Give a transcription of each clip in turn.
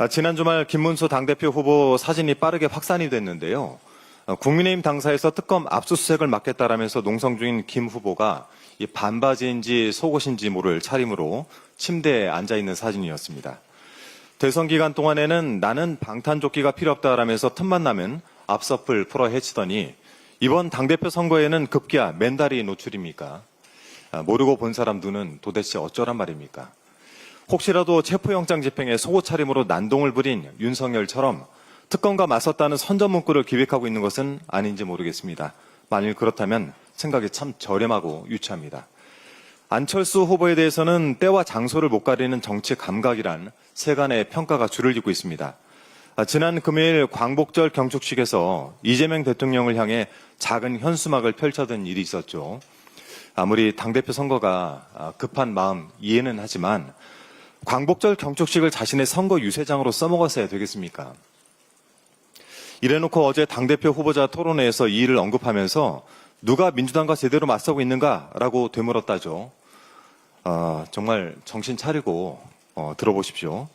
지난 주말 김문수 당대표 후보 사진이 빠르게 확산이 됐는데요. 국민의힘 당사에서 특검 압수수색을 맡겠다라면서 농성 중인 김 후보가 이 반바지인지 속옷인지 모를 차림으로 침대에 앉아있는 사진이었습니다. 대선 기간 동안에는 나는 방탄조끼가 필요 없다라면서 틈만 나면 앞서풀 풀어 헤치더니 이번 당대표 선거에는 급기야 맨다리 노출입니까? 모르고 본 사람 눈은 도대체 어쩌란 말입니까? 혹시라도 체포영장 집행에 속옷 차림으로 난동을 부린 윤석열처럼 특검과 맞섰다는 선전 문구를 기획하고 있는 것은 아닌지 모르겠습니다. 만일 그렇다면 생각이 참 저렴하고 유치합니다. 안철수 후보에 대해서는 때와 장소를 못 가리는 정치 감각이란 세간의 평가가 줄을 잇고 있습니다. 지난 금요일 광복절 경축식에서 이재명 대통령을 향해 작은 현수막을 펼쳐든 일이 있었죠. 아무리 당대표 선거가 급한 마음 이해는 하지만 광복절 경축식을 자신의 선거 유세장으로 써먹었어야 되겠습니까? 이래놓고 어제 당대표 후보자 토론회에서 이 일을 언급하면서 누가 민주당과 제대로 맞서고 있는가라고 되물었다죠. 정말 정신 차리고 들어보십시오.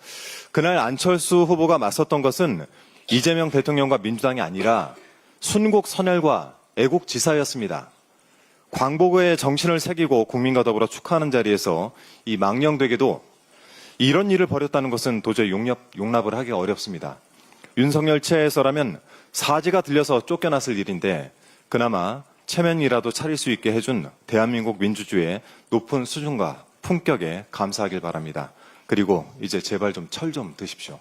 그날 안철수 후보가 맞섰던 것은 이재명 대통령과 민주당이 아니라 순국 선열과 애국지사였습니다. 광복의 정신을 새기고 국민과 더불어 축하하는 자리에서 이 망령되게도 이런 일을 벌였다는 것은 도저히 용납을 하기 어렵습니다. 윤석열 체에서라면 사지가 들려서 쫓겨났을 일인데 그나마 체면이라도 차릴 수 있게 해준 대한민국 민주주의의 높은 수준과 품격에 감사하길 바랍니다. 그리고 이제 제발 좀 철 좀 드십시오.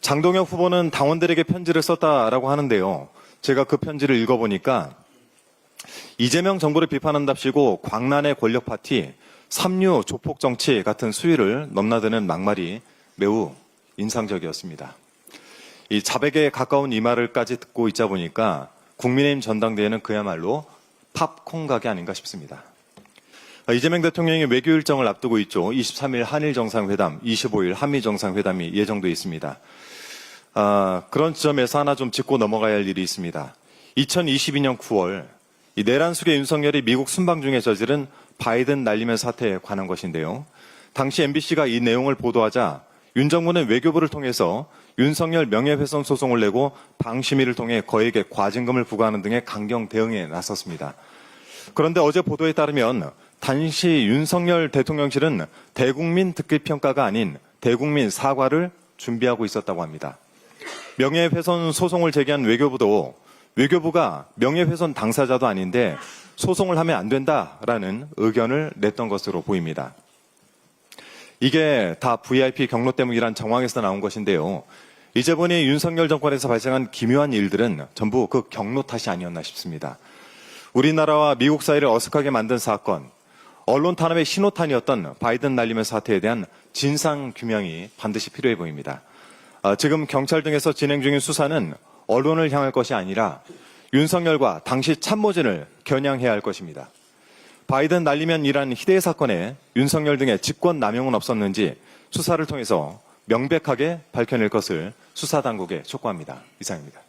장동혁 후보는 당원들에게 편지를 썼다라고 하는데요. 제가 그 편지를 읽어보니까 이재명 정부를 비판한답시고 광란의 권력 파티, 삼류 조폭 정치 같은 수위를 넘나드는 막말이 매우 인상적이었습니다. 이 자백에 가까운 이 말을까지 듣고 있자 보니까 국민의힘 전당대회는 그야말로 팝콘 가게 아닌가 싶습니다. 이재명 대통령의 외교 일정을 앞두고 있죠. 23일 한일 정상회담, 25일 한미 정상회담이 예정돼 있습니다. 그런 지점에서 하나 좀 짚고 넘어가야 할 일이 있습니다. 2022년 9월 이 내란 속의 윤석열이 미국 순방 중에 저지른 바이든 날리면 사태에 관한 것인데요. 당시 MBC가 이 내용을 보도하자 윤 정부는 외교부를 통해서 윤석열 명예훼손 소송을 내고 방심위를 통해 거액의 과징금을 부과하는 등의 강경 대응에 나섰습니다. 그런데 어제 보도에 따르면 당시 윤석열 대통령실은 대국민 듣기평가가 아닌 대국민 사과를 준비하고 있었다고 합니다. 명예훼손 소송을 제기한 외교부도 외교부가 명예훼손 당사자도 아닌데 소송을 하면 안 된다라는 의견을 냈던 것으로 보입니다. 이게 다 VIP 경로 때문이란 정황에서 나온 것인데요. 이제 보니 윤석열 정권에서 발생한 기묘한 일들은 전부 그 경로 탓이 아니었나 싶습니다. 우리나라와 미국 사이를 어색하게 만든 사건, 언론 탄압의 신호탄이었던 바이든 날리면 사태에 대한 진상 규명이 반드시 필요해 보입니다. 지금 경찰 등에서 진행 중인 수사는 언론을 향할 것이 아니라 윤석열과 당시 참모진을 겨냥해야 할 것입니다. 바이든 날리면이란 희대의 사건에 윤석열 등의 직권 남용은 없었는지 수사를 통해서 명백하게 밝혀낼 것을 수사당국에 촉구합니다. 이상입니다.